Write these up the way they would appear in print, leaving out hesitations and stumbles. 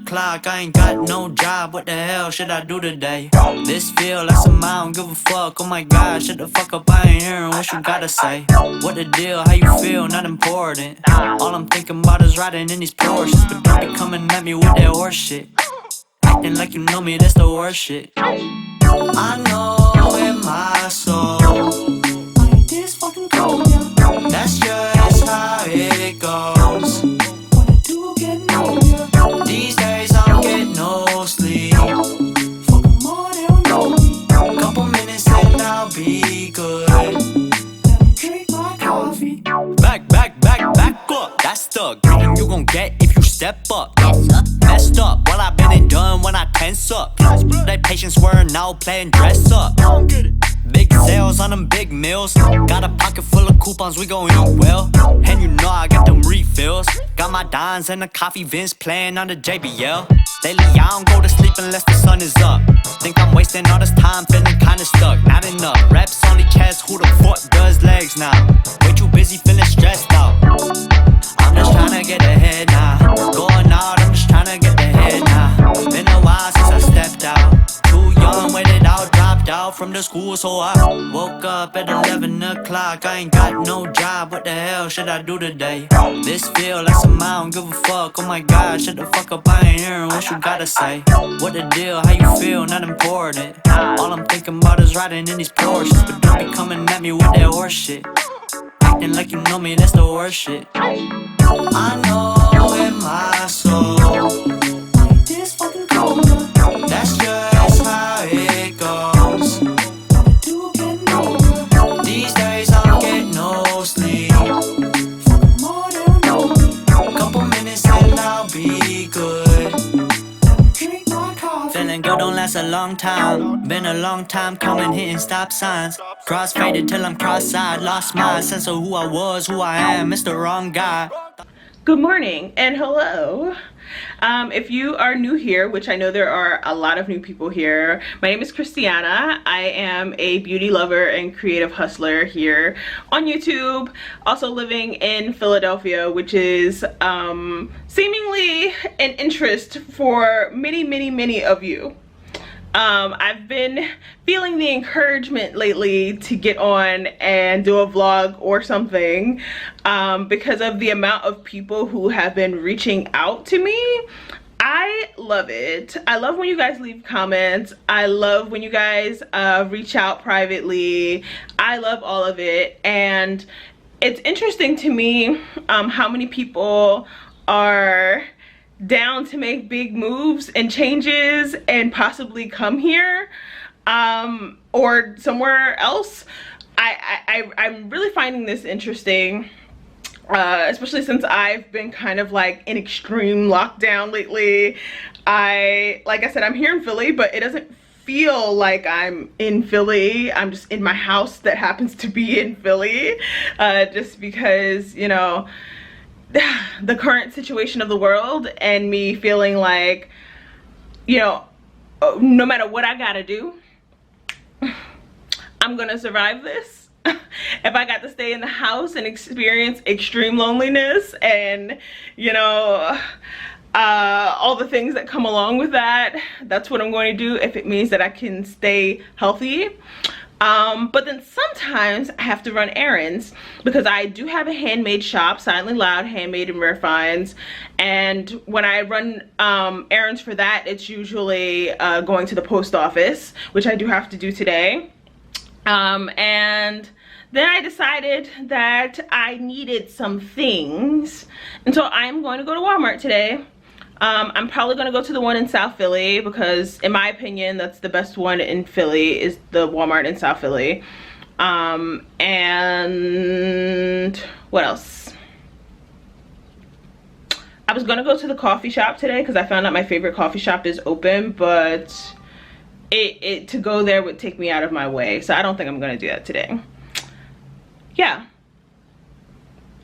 o'clock, I ain't got no job. What the hell should I do today? This feel like some I don't give a fuck. Oh my god, shut the fuck up, I ain't hearing what you gotta say. What the deal, how you feel, not important. All I'm thinking about is riding in these Porsches. But don't be coming at me with that horse shit. Acting like you know me, that's the worst shit. I know in my soul, like this fucking cold, yeah. That's just how it goes. When I do get no, yeah. These days I don't get no sleep. Fucking more, they don't know me. Couple minutes and I'll be good. Let me drink my coffee. Back up. That's the greeting you gon' get if you step up. Messed up, what I been and done when I tense up. That patience were now playing dress up. Big sales on them big meals. Got a pocket full of coupons, we gon' eat well. And you know I got them refills. Got my dimes and the coffee Vist playing on the JBL. Lately I don't go to sleep unless the sun is up. Think I'm wasting all this time feeling kinda stuck. Not enough, reps only chest, who the fuck does legs now? Way too busy feeling stressed out. I'm just tryna get ahead now. Going out, I'm just tryna get ahead now. Been a while since I stepped out. Too young, waited out, dropped out from the school, so I woke up at 11 o'clock. I ain't got no job, what the hell should I do today? This feel like some I don't give a fuck. Oh my god, shut the fuck up, I ain't hearing what you gotta say. What the deal, how you feel, not important. All I'm thinking about is riding in these Porsches. But don't be coming at me with that horse shit. Acting like you know me, that's the worst shit. I know in my soul, like this fucking cold, that's just how it goes. When I do get no, these days I don't get no sleep. Fucking more, they don't know me. Couple minutes and I'll be good. Let me drink my coffee. Feeling good don't last a long time. Been a long time coming, hitting stop signs. Cross-faded till I'm cross-eyed. Lost my sense of who I was, who I am. It's the wrong guy. Good morning and hello. If you are new here, which I know there are a lot of new people here, my name is Kristianna. I am a beauty lover and creative hustler here on YouTube, also living in Philadelphia, which is seemingly an interest for many of you. I've been feeling the encouragement lately to get on and do a vlog or something because of the amount of people who have been reaching out to me. I love it. I love when you guys leave comments. I love when you guys reach out privately. I love all of it, and it's interesting to me how many people are down to make big moves and changes and possibly come here or somewhere else. I'm really finding this interesting, especially since I've been kind of like in extreme lockdown lately. Like I said, I'm here in Philly, but it doesn't feel like I'm in Philly. I'm just in my house that happens to be in Philly, just because, you know, the current situation of the world and me feeling like, you know, no matter what I gotta do, I'm gonna survive this. If I got to stay in the house and experience extreme loneliness and, you know, all the things that come along with that, that's what I'm going to do if it means that I can stay healthy. But then sometimes I have to run errands because I do have a handmade shop, Silently Loud Handmade and Rare Finds, and when I run errands for that, it's usually going to the post office, which I do have to do today. And then I decided that I needed some things, and so I'm going to go to Walmart today. I'm probably going to go to the one in South Philly because, in my opinion, that's the best one in Philly, is the Walmart in South Philly. And what else? I was going to go to the coffee shop today because I found out my favorite coffee shop is open, but to go there would take me out of my way, so I don't think I'm going to do that today. Yeah.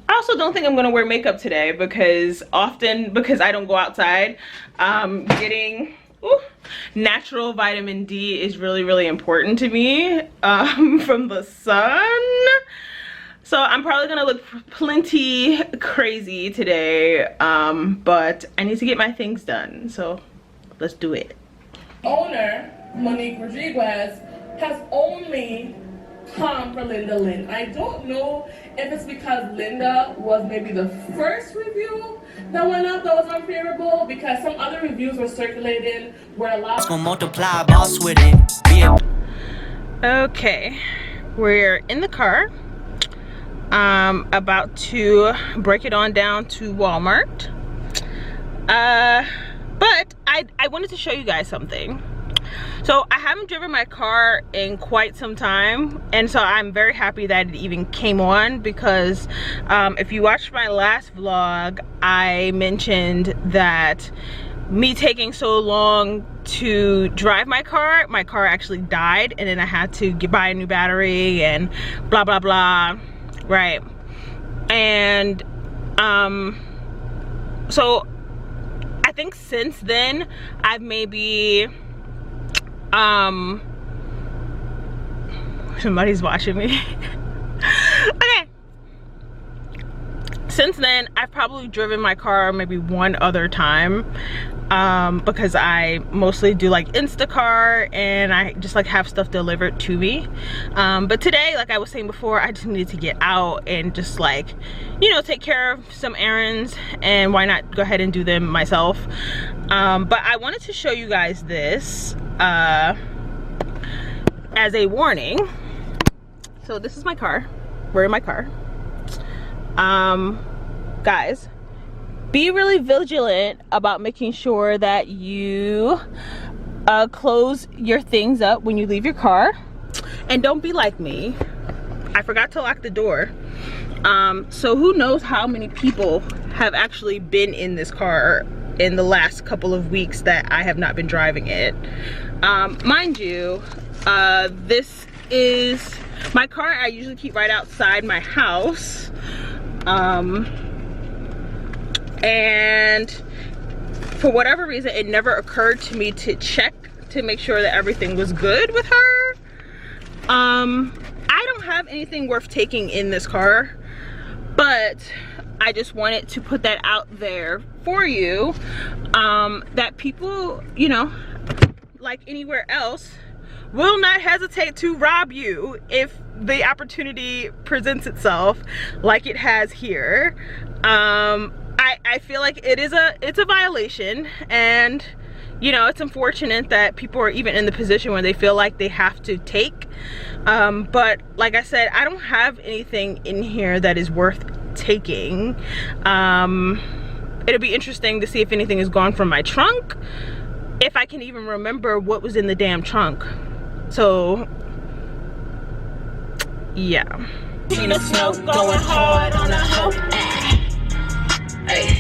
I also don't think I'm gonna wear makeup today because I don't go outside. Getting natural vitamin D is really important to me from the sun. So I'm probably gonna look plenty crazy today, but I need to get my things done, so let's do it. Owner, Monique Rodriguez, has only come for Linda Lynn. I don't know if it's because Linda was maybe the first review that went up that was unfavorable, because some other reviews were circulating where a lot Gonna multiply, boss with it. Be a Okay, we're in the car, about to break it on down to Walmart, but I wanted to show you guys something. So I haven't driven my car in quite some time, and so I'm very happy that it even came on, because if you watched my last vlog, I mentioned that me taking so long to drive my car actually died, and then I had to buy a new battery and blah blah blah, right? And so I think since then I've maybe somebody's watching me. Okay, since then I've probably driven my car maybe one other time, because I mostly do like Instacart, and I just like have stuff delivered to me, but today, like I was saying before, I just needed to get out and just like, you know, take care of some errands, and why not go ahead and do them myself. But I wanted to show you guys this as a warning. So this is my car. We're in my car. Guys, be really vigilant about making sure that you close your things up when you leave your car, and don't be like me. I forgot to lock the door. So who knows how many people have actually been in this car in the last couple of weeks that I have not been driving it. Mind you, this is my car. I usually keep right outside my house, and for whatever reason it never occurred to me to check to make sure that everything was good with her. I don't have anything worth taking in this car, but I just wanted to put that out there for you, that people, you know, like anywhere else, will not hesitate to rob you if the opportunity presents itself like it has here. I feel like it's a violation, and you know, it's unfortunate that people are even in the position where they feel like they have to take, but like I said, I don't have anything in here that is worth taking. It'll be interesting to see if anything is gone from my trunk, if I can even remember what was in the damn trunk. So yeah. In the snow, going hard on the hoe. Ay,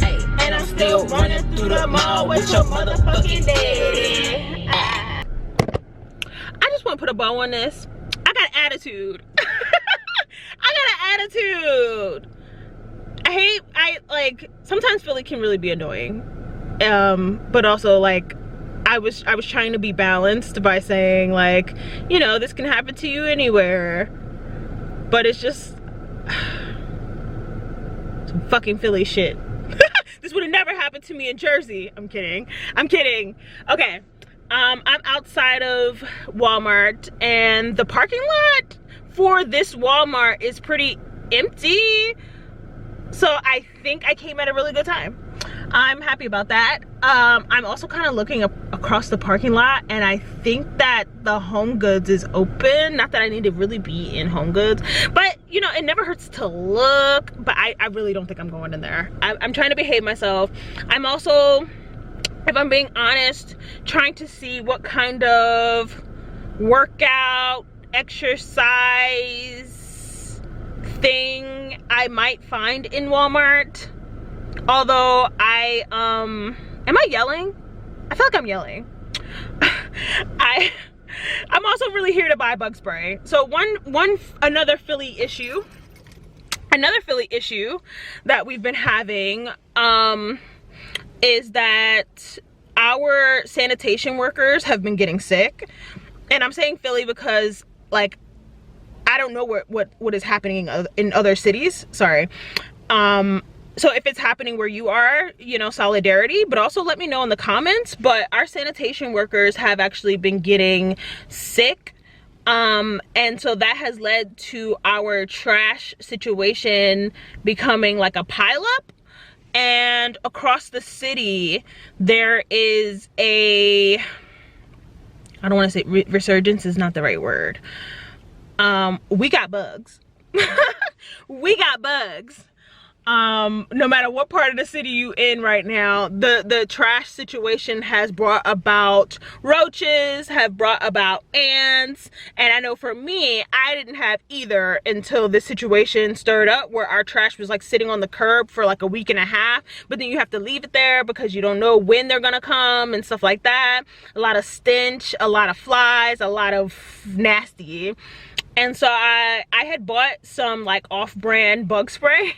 ay, and I'm still running through the mall with your motherfucking daddy. I just want to put a bow on this. I got attitude. I got an attitude. I like, sometimes Philly can really be annoying, but also like I was trying to be balanced by saying, like, you know, this can happen to you anywhere, but it's just some fucking Philly shit. This would have never happened to me in Jersey. I'm kidding. Okay, I'm outside of Walmart, and the parking lot for this Walmart is pretty empty, so I think I came at a really good time. I'm happy about that. I'm also kind of looking across the parking lot, and I think that the Home Goods is open. Not that I need to really be in Home Goods, but you know, it never hurts to look. But I really don't think I'm going in there. I'm trying to behave myself. I'm also, if I'm being honest, trying to see what kind of workout, exercise thing I might find in Walmart. Although am I yelling? I feel like I'm yelling. I'm also really here to buy bug spray. So another Philly issue that we've been having is that our sanitation workers have been getting sick. And I'm saying Philly because, like, I don't know what is happening in other cities. Sorry. So if it's happening where you are, you know, solidarity, but also let me know in the comments. But our sanitation workers have actually been getting sick. And so that has led to our trash situation becoming like a pileup. And across the city, there is I don't want to say resurgence is not the right word. We got bugs. We got bugs. No matter what part of the city you in right now, the trash situation has brought about roaches, have brought about ants, and I know for me, I didn't have either until this situation stirred up where our trash was like sitting on the curb for like a week and a half, but then you have to leave it there because you don't know when they're gonna come and stuff like that. A lot of stench, a lot of flies, a lot of nasty. And so I had bought some like off-brand bug spray.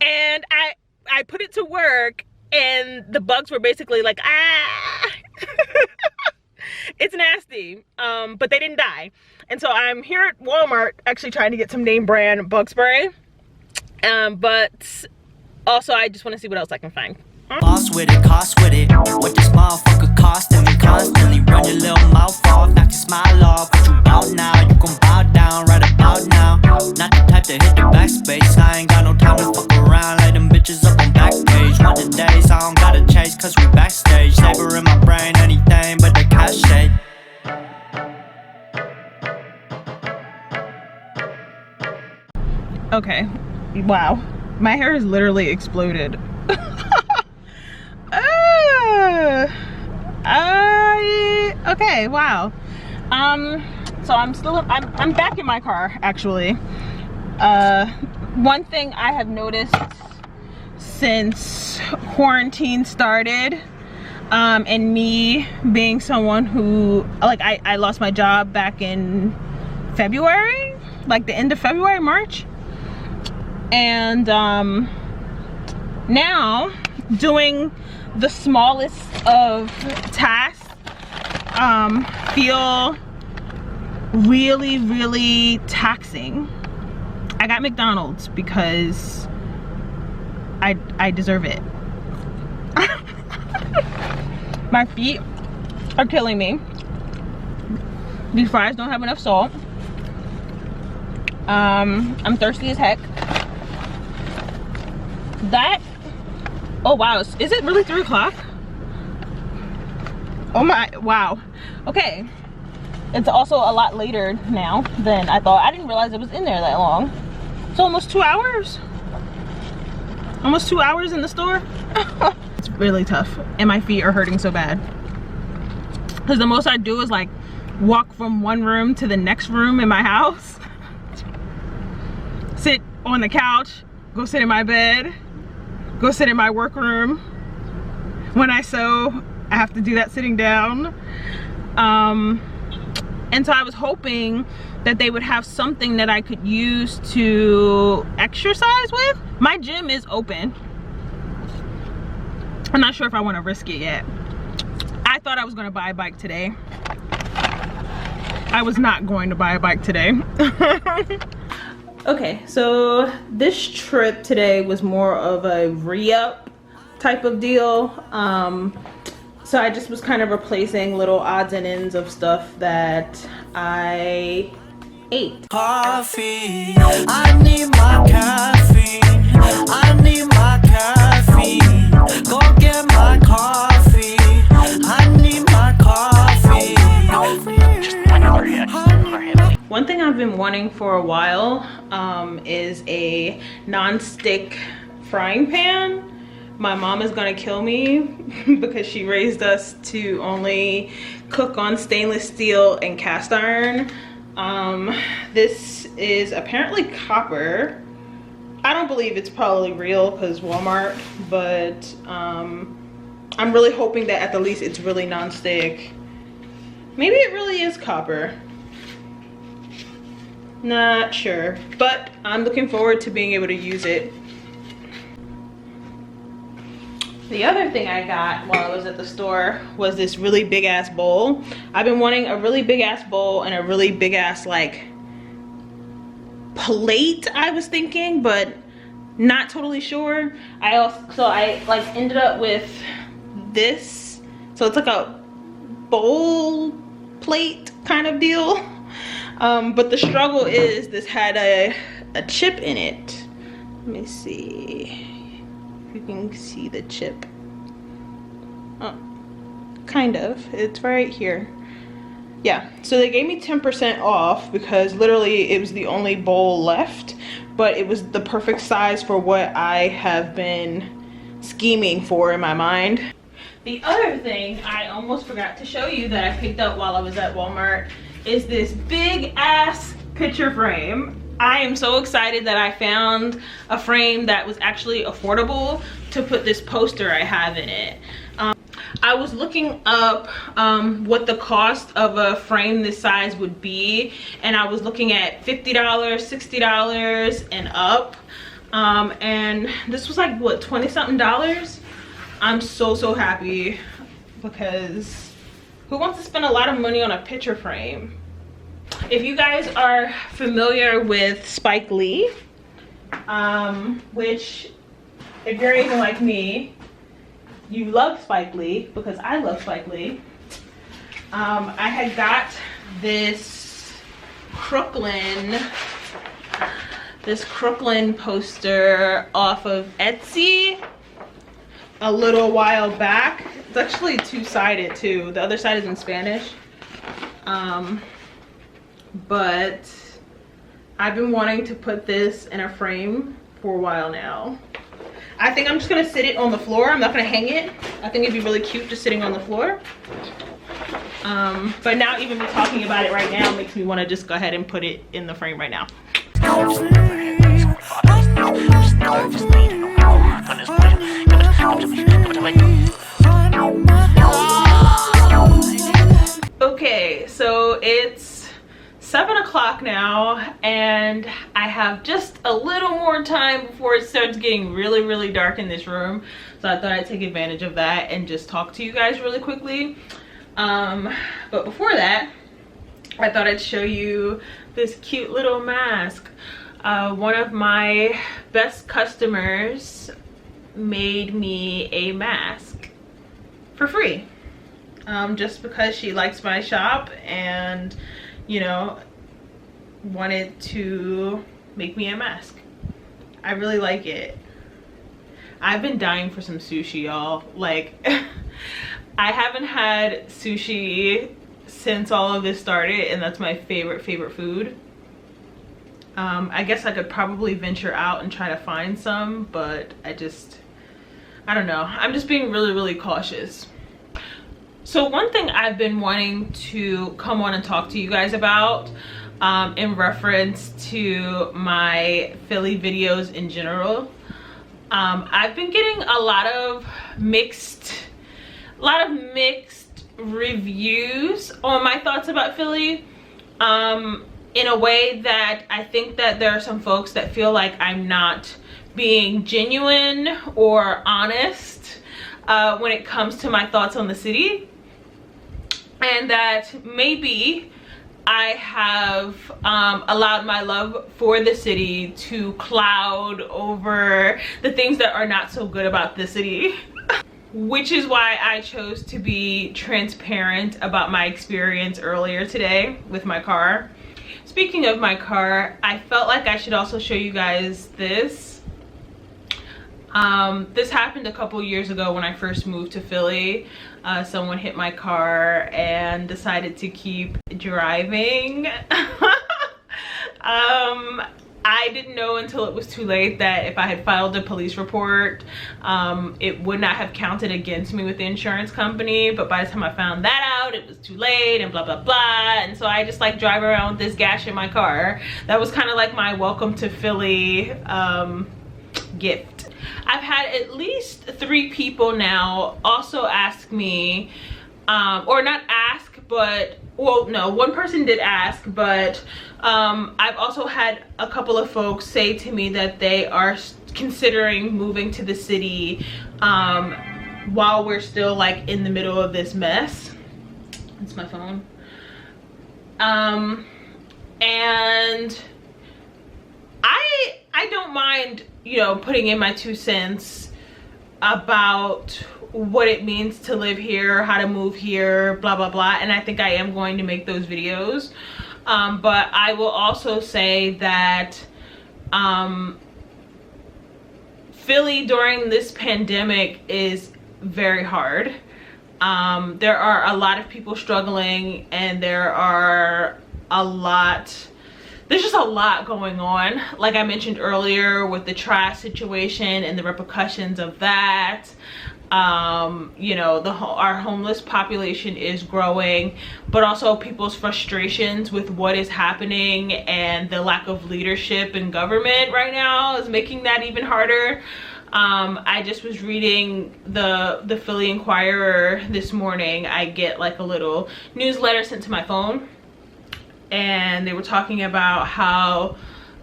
And I put it to work, and the bugs were basically like, ah. It's nasty, but they didn't die. And so I'm here at Walmart actually trying to get some name brand bug spray, but also I just want to see what else I can find. Boss with it, cost with it. What this motherfucker costing me constantly. Run your little mouth off, knock your smile off. What you bout now? You gon' bow down right about now. Not the type to hit the backspace. I ain't got no time to fuck around like them bitches up on Backpage. Want the days, I don't gotta chase cause we backstage. Saber in my brain, anything but the cachet. Okay, wow. My hair has literally exploded. Okay, wow. So I'm back in my car actually. One thing I have noticed since quarantine started, and me being someone who, like, I lost my job back in February, like the end of February, March, and now doing the smallest of tasks feel really taxing. I got McDonald's because I deserve it. My feet are killing me. These fries don't have enough salt. I'm thirsty as heck. Oh wow, is it really 3 o'clock? Oh my, wow. Okay, it's also a lot later now than I thought. I didn't realize it was in there that long. It's almost 2 hours. Almost 2 hours in the store. It's really tough, and my feet are hurting so bad. Because the most I do is like walk from one room to the next room in my house. Sit on the couch, go sit in my bed, go sit in my workroom. When I sew, I have to do that sitting down. And so I was hoping that they would have something that I could use to exercise with. My gym is open. I'm not sure if I want to risk it yet. I thought I was going to buy a bike today. I was not going to buy a bike today. Okay, so this trip today was more of a re-up type of deal. So I just was kind of replacing little odds and ends of stuff that I ate. Coffee, I need my caffeine. I need my caffeine. Go get my coffee. I need my coffee. One thing I've been wanting for a while is a non-stick frying pan. My mom is gonna kill me because she raised us to only cook on stainless steel and cast iron. This is apparently copper. I don't believe it's probably real because Walmart, but I'm really hoping that at the least it's really non-stick. Maybe it really is copper. Not sure, but I'm looking forward to being able to use it. The other thing I got while I was at the store was this really big ass bowl. I've been wanting a really big ass bowl and a really big ass like plate, I was thinking, but not totally sure. I like ended up with this. So it's like a bowl plate kind of deal. But the struggle is this had a chip in it. Let me see if you can see the chip. Oh, kind of. It's right here. Yeah, so they gave me 10% off because literally it was the only bowl left, but it was the perfect size for what I have been scheming for in my mind. The other thing I almost forgot to show you that I picked up while I was at Walmart is this big ass picture frame. I am so excited that I found a frame that was actually affordable to put this poster I have in it. I was looking up what the cost of a frame this size would be, and I was looking at $50, $60 and up, and this was like what, 20 something dollars. I'm so happy because who wants to spend a lot of money on a picture frame? If you guys are familiar with Spike Lee, which if you're anything like me, you love Spike Lee, because I love Spike Lee. I had got this Crooklyn poster off of Etsy a little while back. It's actually two-sided too. The other side is in Spanish. But I've been wanting to put this in a frame for a while now. I think I'm just gonna sit it on the floor. I'm not gonna hang it. I think it'd be really cute just sitting on the floor. But now even me talking about it right now makes me wanna just go ahead and put it in the frame right now. Okay, so it's 7 o'clock now, and I have just a little more time before it starts getting really dark in this room. So I thought I'd take advantage of that and just talk to you guys really quickly. But before that, I thought I'd show you this cute little mask. One of my best customers made me a mask for free, just because she likes my shop and, you know, wanted to make me a mask. I really like it. I've been dying for some sushi, y'all. Like, I haven't had sushi since all of this started, and that's my favorite food. I guess I could probably venture out and try to find some, but I don't know. I'm just being really cautious. So one thing I've been wanting to come on and talk to you guys about, in reference to my Philly videos in general, I've been getting a lot of mixed reviews on my thoughts about Philly, in a way that I think that there are some folks that feel like I'm not being genuine or honest when it comes to my thoughts on the city, and that maybe I have allowed my love for the city to cloud over the things that are not so good about the city. Which is why I chose to be transparent about my experience earlier today with my car. Speaking of my car, I felt like I should also show you guys this. This happened a couple years ago when I first moved to Philly. Someone hit my car and decided to keep driving. I didn't know until it was too late that if I had filed a police report, it would not have counted against me with the insurance company. But by the time I found that out, it was too late and blah blah. And so I just like drive around with this gash in my car. That was kind of like my welcome to Philly gift. I've had at least 3 people now also ask me, or not ask, but, well, no, one person did ask, but I've also had a couple of folks say to me that they are considering moving to the city while we're still like in the middle of this mess. It's my phone. And I don't mind, you know, putting in my 2 cents about what it means to live here, how to move here, blah blah blah, and I think I am going to make those videos. But I will also say that Philly during this pandemic is very hard. There are a lot of people struggling, and there's just a lot going on, like I mentioned earlier, with the trash situation and the repercussions of that. You know, our homeless population is growing, but also people's frustrations with what is happening and the lack of leadership in government right now is making that even harder. I just was reading the Philly Inquirer this morning. I get like a little newsletter sent to my phone, and they were talking about how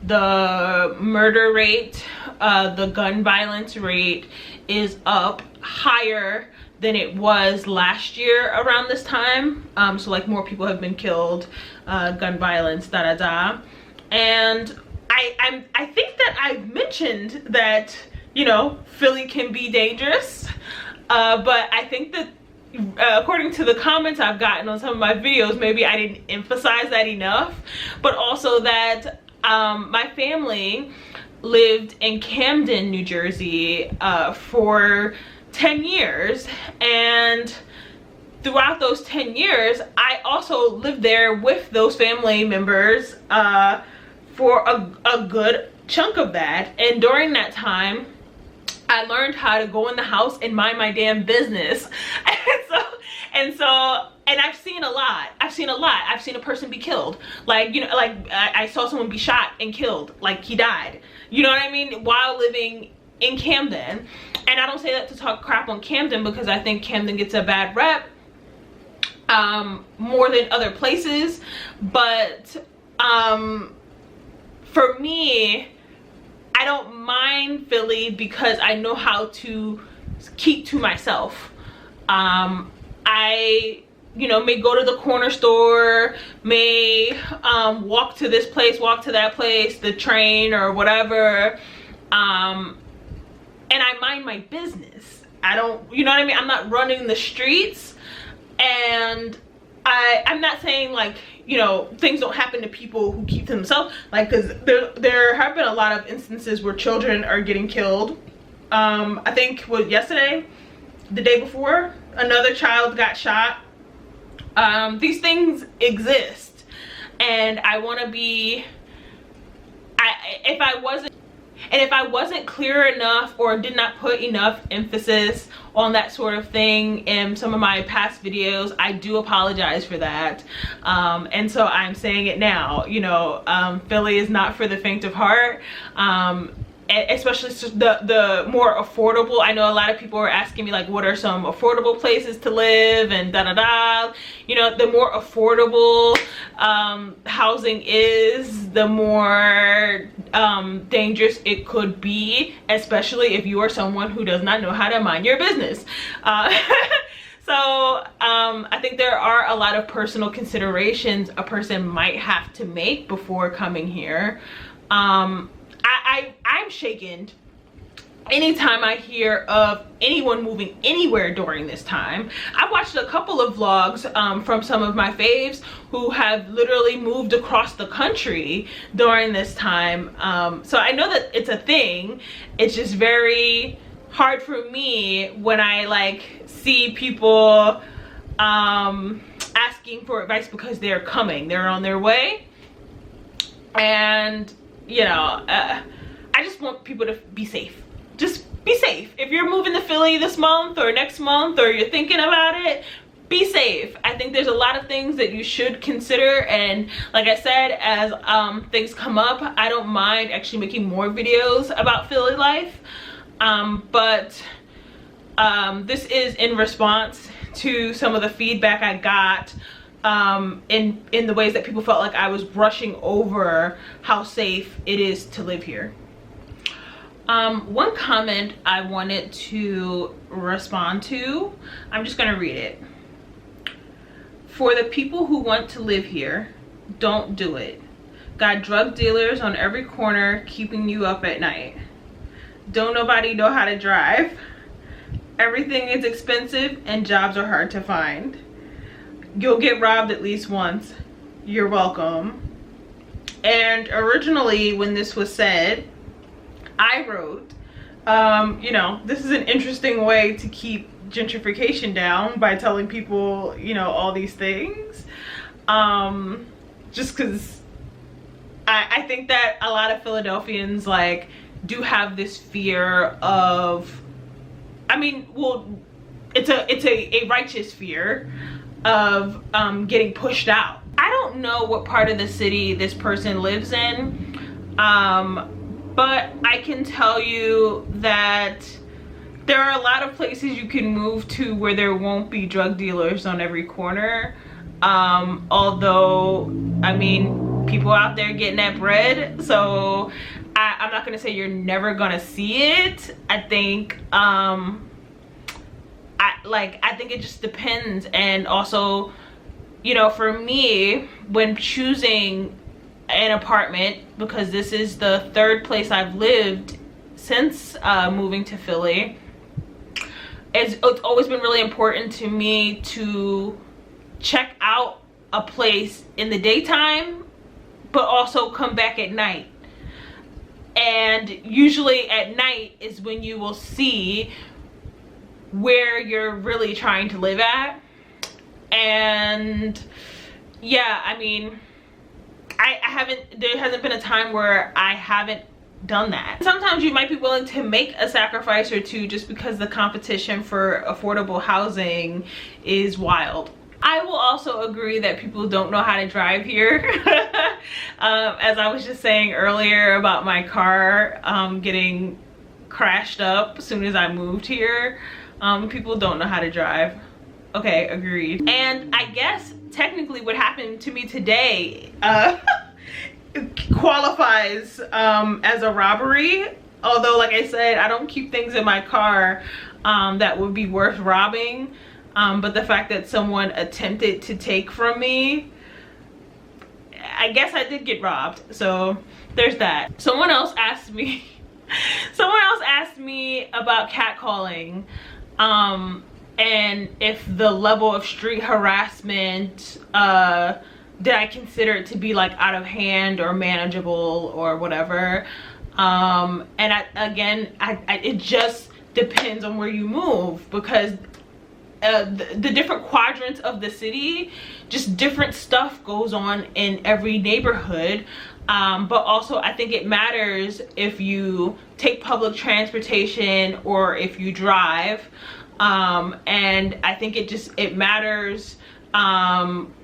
the murder rate, the gun violence rate is up higher than it was last year around this time. So like more people have been killed, gun violence, da da da. And I think that I've mentioned that, you know, Philly can be dangerous, but I think that according to the comments I've gotten on some of my videos, maybe I didn't emphasize that enough. But also that my family lived in Camden, New Jersey for 10 years, and throughout those 10 years I also lived there with those family members for a good chunk of that. And during that time I learned how to go in the house and mind my damn business. And I've seen a lot. I've seen a person be killed. Like, you know, like I saw someone be shot and killed, like he died. You know what I mean? While living in Camden. And I don't say that to talk crap on Camden, because I think Camden gets a bad rep more than other places. But for me, I don't mind Philly because I know how to keep to myself. I, you know, may go to the corner store, may walk to this place, walk to that place, the train or whatever, and I mind my business. I don't, you know what I mean? I'm not running the streets, and I'm not saying like, you know, things don't happen to people who keep to themselves, like, because there have been a lot of instances where children are getting killed. I think yesterday, the day before, another child got shot. These things exist, and I want to be, if I wasn't clear enough or did not put enough emphasis on that sort of thing in some of my past videos, I do apologize for that. And so I'm saying it now. You know, Philly is not for the faint of heart. Especially the more affordable. I know a lot of people are asking me like, what are some affordable places to live and da da da. You know, the more affordable housing is, the more dangerous it could be, especially if you are someone who does not know how to mind your business. So I think there are a lot of personal considerations a person might have to make before coming here. I'm shaken anytime I hear of anyone moving anywhere during this time. I've watched a couple of vlogs from some of my faves who have literally moved across the country during this time. So I know that it's a thing. It's just very hard for me when I like see people asking for advice because they're on their way. And you know, I just want people to be safe. Just be safe. If you're moving to Philly this month or next month, or you're thinking about it, be safe. I think there's a lot of things that you should consider, and like I said, as things come up, I don't mind actually making more videos about Philly life. But this is in response to some of the feedback I got in the ways that people felt like I was brushing over how safe it is to live here. One comment I wanted to respond to, I'm just gonna read it. For the people who want to live here, don't do it. Got drug dealers on every corner keeping you up at night. Don't nobody know how to drive. Everything is expensive and jobs are hard to find. You'll get robbed at least once. You're welcome. And originally when this was said, I wrote, you know, this is an interesting way to keep gentrification down by telling people, you know, all these things. Just because I think that a lot of Philadelphians like do have this fear of, I mean, well, it's a righteous fear of getting pushed out. I don't know what part of the city this person lives in, but I can tell you that there are a lot of places you can move to where there won't be drug dealers on every corner. Although, I mean, people out there getting that bread, so I'm not gonna say you're never gonna see it. I think I think it just depends. And also, you know, for me, when choosing an apartment, because this is the third place I've lived since moving to Philly, it's always been really important to me to check out a place in the daytime but also come back at night. And usually at night is when you will see where you're really trying to live at. And yeah, I mean, there hasn't been a time where I haven't done that. Sometimes you might be willing to make a sacrifice or two just because the competition for affordable housing is wild. I will also agree that people don't know how to drive here. As I was just saying earlier about my car getting crashed up as soon as I moved here. People don't know how to drive. Okay, agreed. And I guess technically what happened to me today qualifies as a robbery. Although, like I said, I don't keep things in my car that would be worth robbing. But the fact that someone attempted to take from me, I guess I did get robbed. So there's that. Someone else asked me about catcalling, and if the level of street harassment, did I consider it to be like out of hand or manageable or whatever. And it just depends on where you move, because the different quadrants of the city, just different stuff goes on in every neighborhood. But also I think it matters if you take public transportation or if you drive. And I think it matters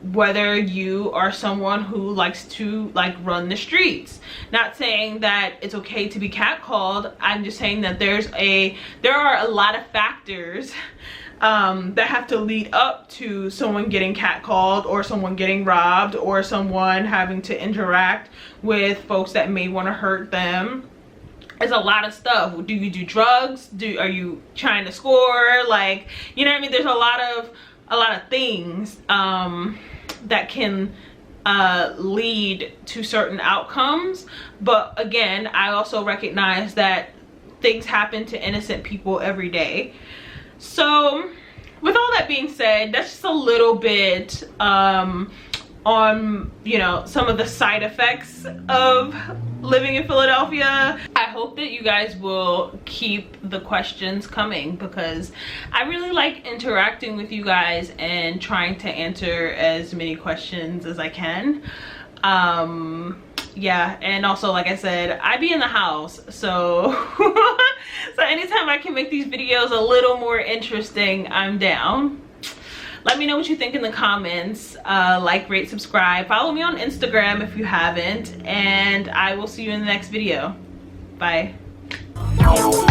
whether you are someone who likes to like run the streets. Not saying that it's okay to be catcalled. I'm just saying that there are a lot of factors that have to lead up to someone getting catcalled or someone getting robbed or someone having to interact with folks that may want to hurt them. There's a lot of stuff. Do you do drugs? Are you trying to score? Like, you know what I mean? There's a lot of things that can lead to certain outcomes. But again, I also recognize that things happen to innocent people every day. So with all that being said, that's just a little bit on, you know, some of the side effects of living in Philadelphia. I hope that you guys will keep the questions coming, because I really like interacting with you guys and trying to answer as many questions as I can. Yeah, and also, like I said, I be in the house, so so anytime I can make these videos a little more interesting, I'm down. Let me know what you think in the comments. Like, rate, subscribe, follow me on Instagram if you haven't, and I will see you in the next video. Bye. No.